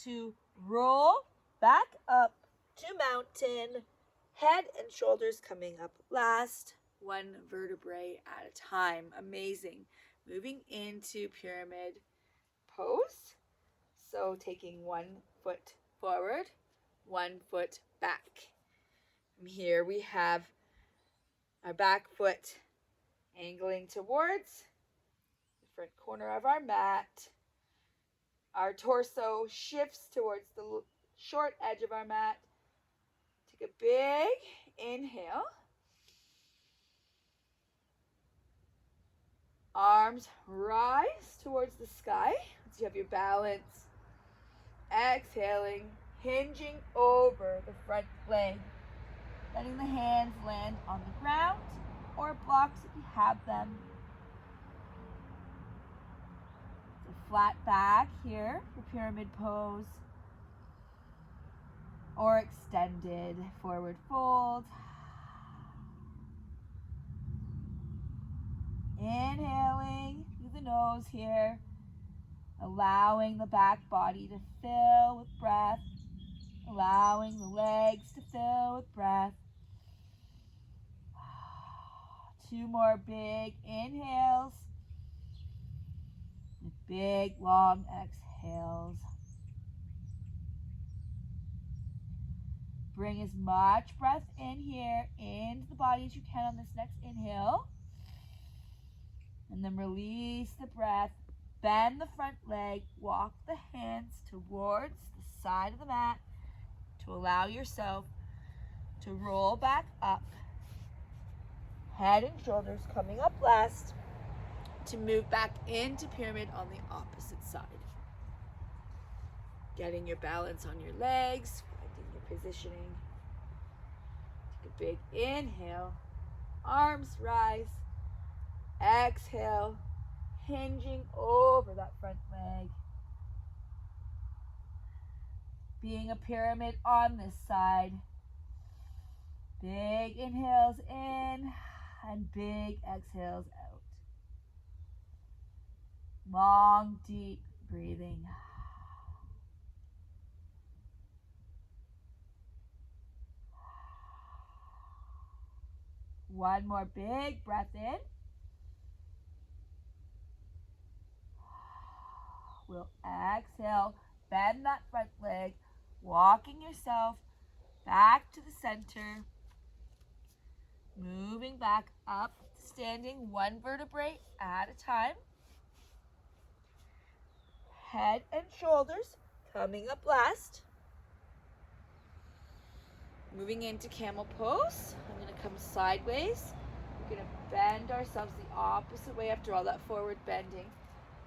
to roll back up to mountain, head and shoulders coming up last, one vertebrae at a time. Amazing. Moving into pyramid pose. So taking 1 foot forward, 1 foot back. From here we have our back foot angling towards the front corner of our mat. Our torso shifts towards the short edge of our mat. Take a big inhale. Arms rise towards the sky once you have your balance. Exhaling, hinging over the front leg. Letting the hands land on the ground or blocks if you have them. So flat back here for pyramid pose. Or extended forward fold. Inhaling through the nose here. Allowing the back body to fill with breath. Allowing the legs to fill with breath. 2 more big inhales. And big long exhales. Bring as much breath in here into the body as you can on this next inhale. And then release the breath. Bend the front leg. Walk the hands towards the side of the mat to allow yourself to roll back up. Head and shoulders coming up last to move back into pyramid on the opposite side. Getting your balance on your legs, finding your positioning. Take a big inhale. Arms rise. Exhale, hinging over that front leg. Being a pyramid on this side. Big inhales in and big exhales out. Long, deep breathing. One more big breath in. We'll exhale, bend that front leg, walking yourself back to the center. Moving back up, standing 1 vertebrae at a time. Head and shoulders coming up last. Moving into camel pose. I'm going to come sideways. We're going to bend ourselves the opposite way after all that forward bending.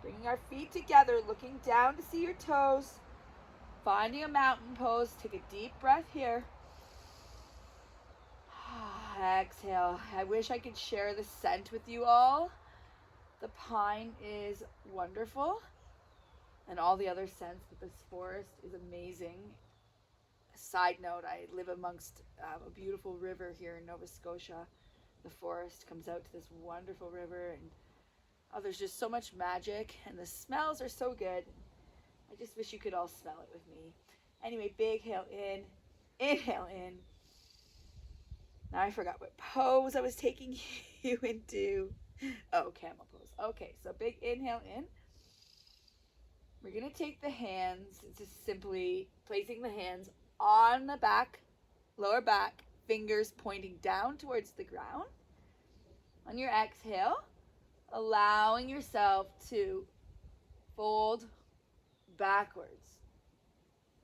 Bringing our feet together, looking down to see your toes. Finding a mountain pose. Take a deep breath here. Exhale. I wish I could share the scent with you all. The pine is wonderful. And all the other scents, but this forest is amazing. Side note, I live amongst a beautiful river here in Nova Scotia. The forest comes out to this wonderful river, and there's just so much magic, and the smells are so good. I just wish you could all smell it with me. Anyway, big inhale in, inhale in. Now I forgot what pose I was taking you into. Oh, camel pose. Okay, so big inhale in. We're going to take the hands, just simply placing the hands on the back, lower back, fingers pointing down towards the ground. On your exhale, allowing yourself to fold backwards,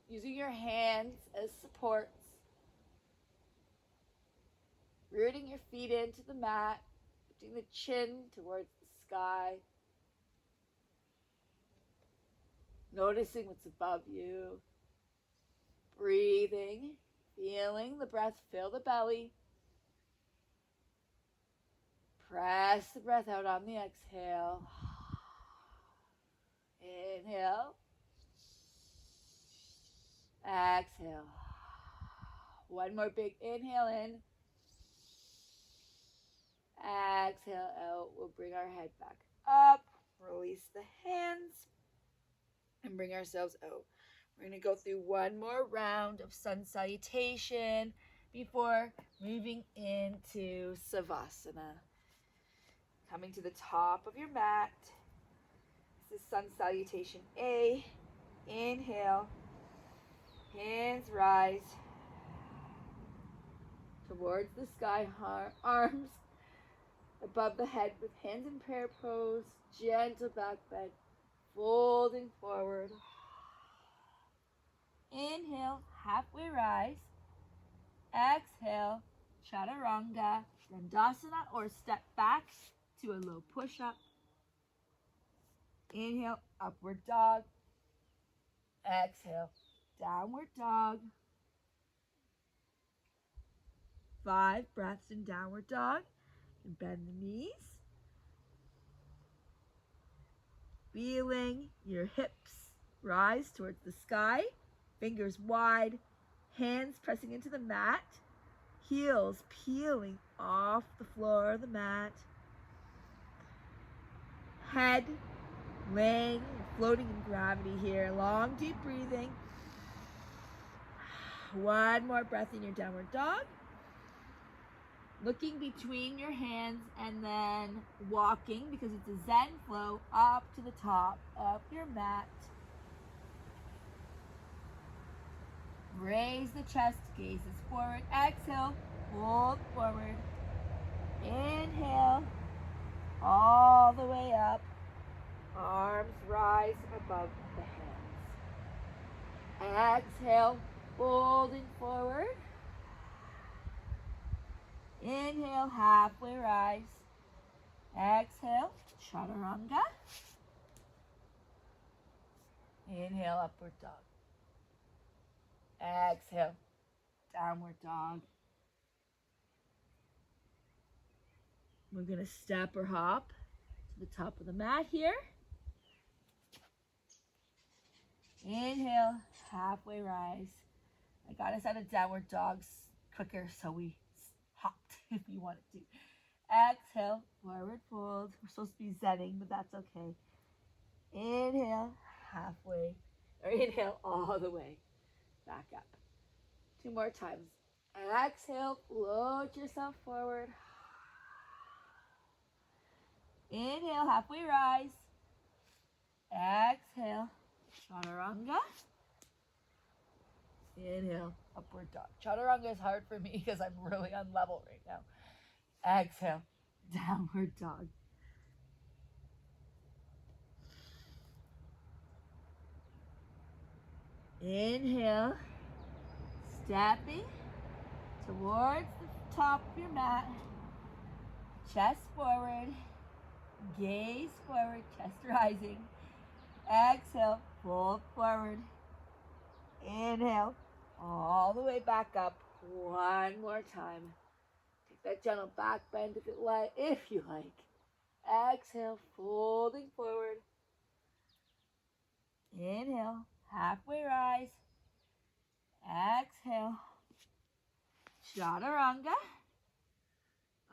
using your hands as supports, rooting your feet into the mat, putting the chin towards the sky, noticing what's above you, breathing, feeling the breath fill the belly. Press the breath out on the exhale. Inhale. Exhale. One more big inhale in. Exhale out. We'll bring our head back up. Release the hands. and bring ourselves out. We're going to go through one more round of sun salutation before moving into Savasana. Coming to the top of your mat. This is sun salutation A. Inhale. Hands rise towards the sky, arms above the head with hands in prayer pose, gentle back bend, folding forward. Inhale, halfway rise. Exhale, chaturanga, dandasana or step back to a low push-up. Inhale, upward dog. Exhale, downward dog. 5 breaths in downward dog. And bend the knees. Feeling your hips rise towards the sky. Fingers wide. Hands pressing into the mat. Heels peeling off the floor of the mat. Head laying, floating in gravity here. Long, deep breathing. One more breath in your downward dog. Looking between your hands and then walking, because it's a Zen flow, up to the top of your mat. Raise the chest, gazes forward. Exhale, fold forward. Inhale, all the way up. Arms rise above the hands. Exhale, folding forward. Inhale, halfway rise. Exhale, chaturanga. Inhale, upward dog. Exhale, downward dog. We're going to step or hop to the top of the mat here. Inhale, halfway rise. I got us out of downward dogs quicker, so we hopped if you wanted to. Exhale, forward fold. We're supposed to be zenning, but that's okay. Inhale, halfway, or inhale all the way back up. 2 more times. Exhale, float yourself forward. Inhale, halfway rise. Exhale, chaturanga. Inhale, upward dog. Chaturanga is hard for me because I'm really on level right now. Exhale, downward dog. Inhale, stepping towards the top of your mat. Chest forward, gaze forward, chest rising. Exhale, fold forward. Inhale, all the way back up. One more time. Take that gentle back bend if you like. Exhale, folding forward. Inhale, halfway rise. Exhale, chaturanga.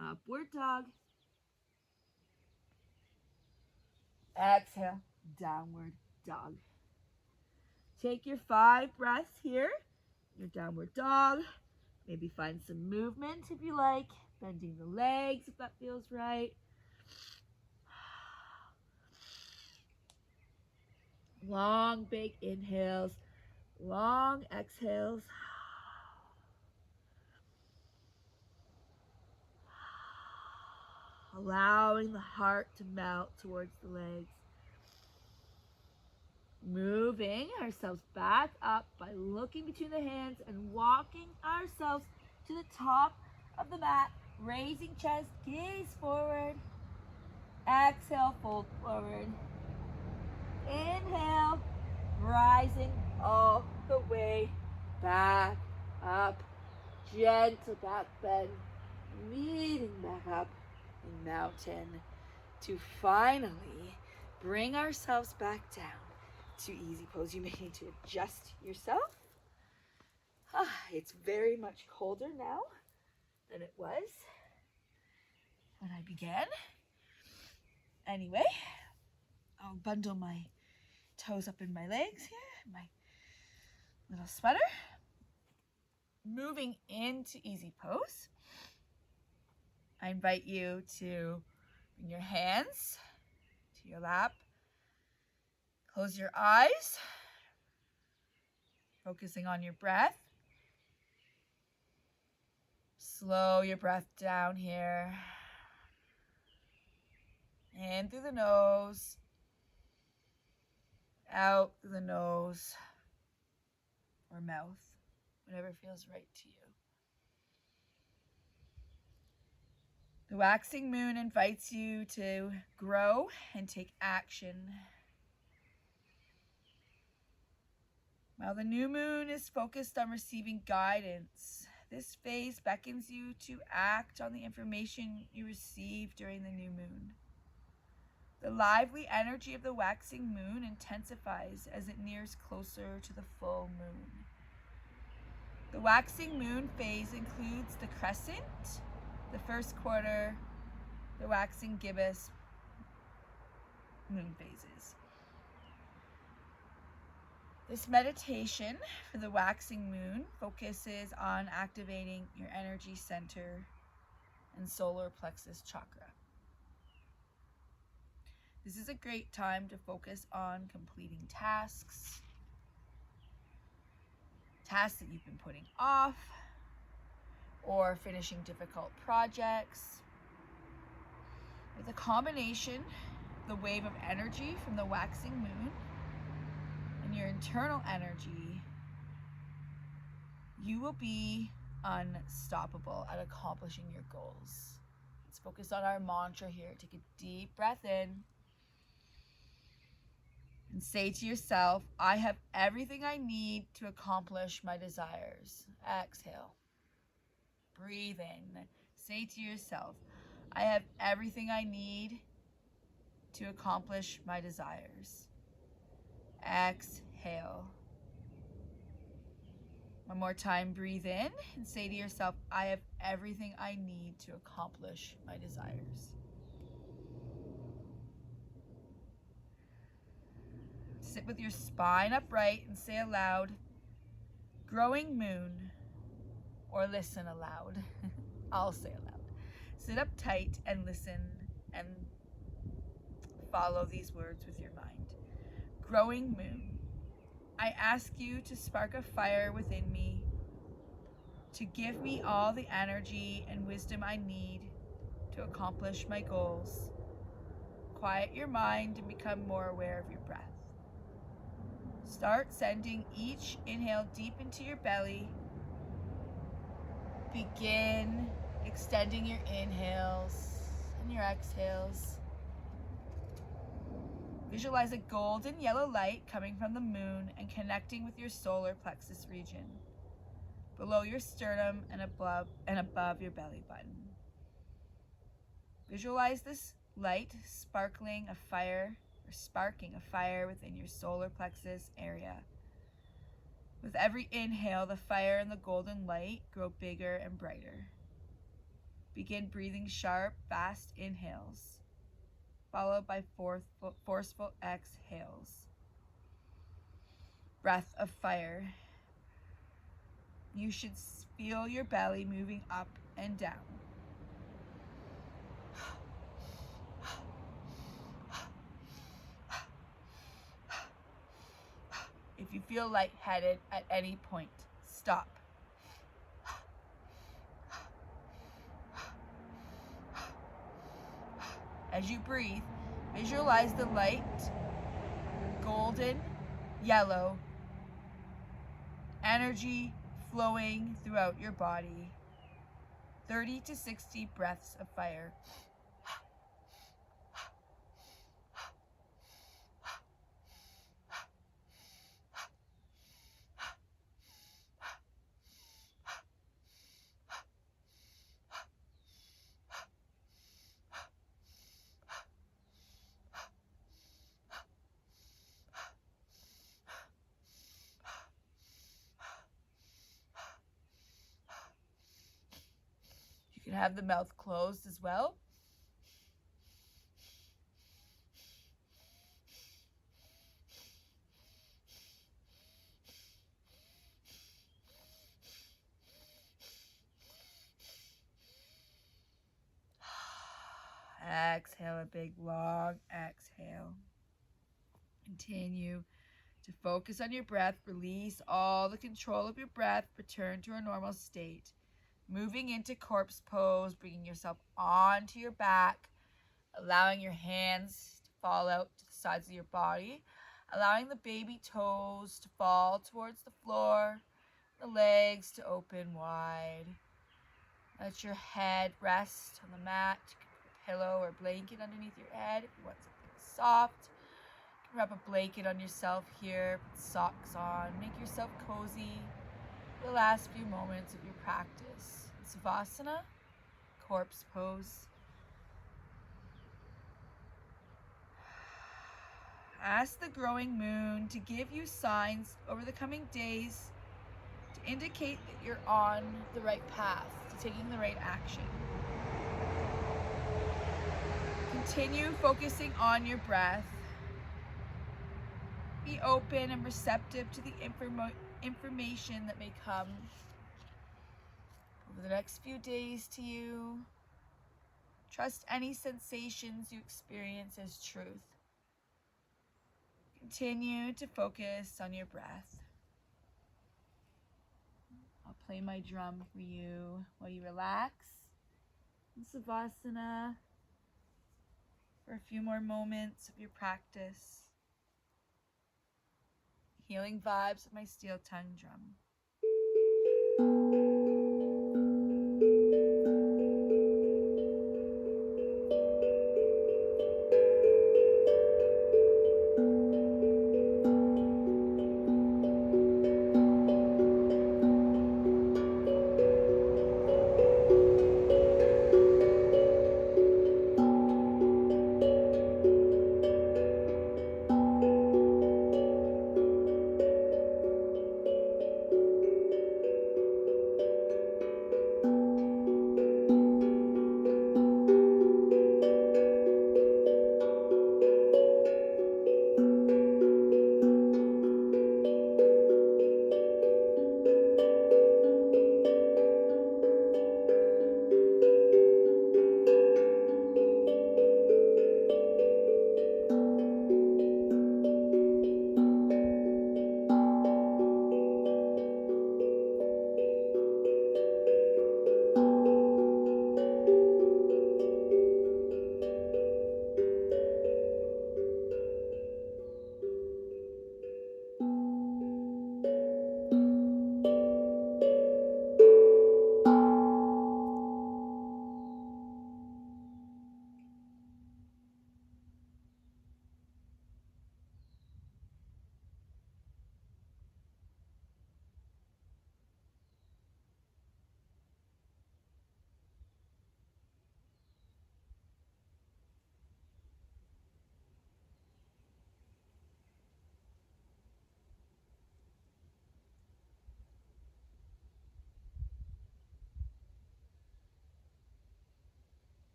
Upward dog. Exhale, downward dog. Take your 5 breaths here. Your downward dog. Maybe find some movement if you like. Bending the legs if that feels right. Long, big inhales. Long exhales. Allowing the heart to melt towards the legs. Moving ourselves back up by looking between the hands and walking ourselves to the top of the mat. Raising chest, gaze forward. Exhale, fold forward. Inhale, rising all the way back up. Gentle back bend, leading back up in mountain to finally bring ourselves back down to easy pose. You may need to adjust yourself. It's very much colder now than it was when I began. Anyway, I'll bundle my toes up in my legs here, my little sweater. Moving into easy pose. I invite you to bring your hands to your lap. Close your eyes, focusing on your breath. Slow your breath down here. In through the nose, out through the nose or mouth, whatever feels right to you. The waxing moon invites you to grow and take action. While the new moon is focused on receiving guidance, this phase beckons you to act on the information you receive during the new moon. The lively energy of the waxing moon intensifies as it nears closer to the full moon. The waxing moon phase includes the crescent, the first quarter, the waxing gibbous moon phases. This meditation for the waxing moon focuses on activating your energy center and solar plexus chakra. This is a great time to focus on completing tasks that you've been putting off, or finishing difficult projects. With a combination, the wave of energy from the waxing moon and your internal energy, you will be unstoppable at accomplishing your goals. Let's focus on our mantra here. Take a deep breath in and say to yourself, I have everything I need to accomplish my desires. Exhale. Breathe in. Say to yourself, I have everything I need to accomplish my desires. Exhale. One more time, breathe in and say to yourself, I have everything I need to accomplish my desires. Sit with your spine upright and say aloud, growing moon, or listen aloud. I'll say aloud. Sit up tight and listen and follow these words with your mind. Growing moon, I ask you to spark a fire within me, to give me all the energy and wisdom I need to accomplish my goals. Quiet your mind and become more aware of your breath. Start sending each inhale deep into your belly. Begin extending your inhales and your exhales. Visualize a golden yellow light coming from the moon and connecting with your solar plexus region, below your sternum and above your belly button. Visualize this light sparking a fire within your solar plexus area. With every inhale, the fire and the golden light grow bigger and brighter. Begin breathing sharp, fast inhales, followed by forceful exhales. Breath of fire. You should feel your belly moving up and down. If you feel lightheaded at any point, stop. As you breathe, visualize the light, golden, yellow, energy flowing throughout your body. 30 to 60 breaths of fire. You can have the mouth closed as well. a big long exhale. Continue to focus on your breath. Release all the control of your breath. Return to a normal state. Moving into corpse pose, bringing yourself onto your back, allowing your hands to fall out to the sides of your body, allowing the baby toes to fall towards the floor, the legs to open wide. Let your head rest on the mat. You can put a pillow or blanket underneath your head if you want something soft. You can wrap a blanket on yourself here, put socks on, make yourself cozy for the last few moments of your practice. Savasana, corpse pose. Ask the growing moon to give you signs over the coming days to indicate that you're on the right path, to taking the right action. Continue focusing on your breath. Be open and receptive to the information that may come over the next few days to you. Trust any sensations you experience as truth. Continue to focus on your breath. I'll play my drum for you while you relax in Savasana for a few more moments of your practice. Healing vibes of my steel tongue drum.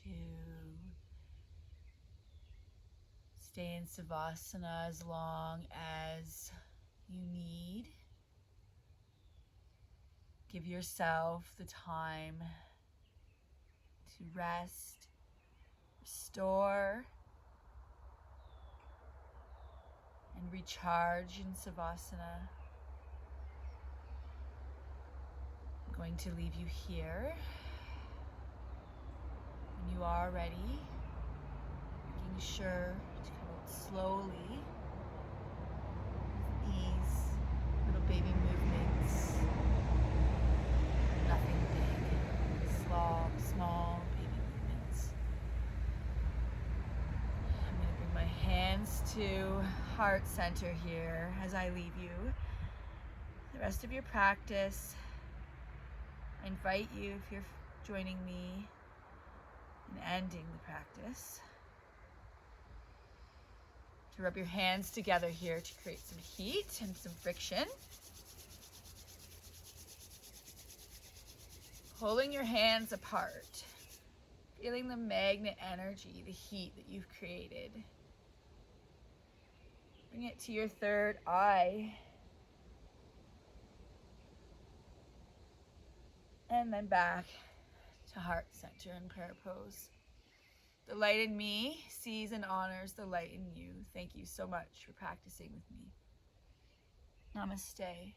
To stay in Savasana as long as you need. Give yourself the time to rest, restore, and recharge in Savasana. I'm going to leave you here. When you are ready, making sure to come out slowly, ease, little baby movements, nothing big, small baby movements. I'm going to bring my hands to heart center here as I leave you. The rest of your practice, I invite you, if you're joining me in ending the practice, to rub your hands together here to create some heat and some friction. Pulling your hands apart, feeling the magnet energy, the heat that you've created. Bring it to your third eye. And then back to heart center and prayer pose. The light in me sees and honors the light in you. Thank you so much for practicing with me. Namaste.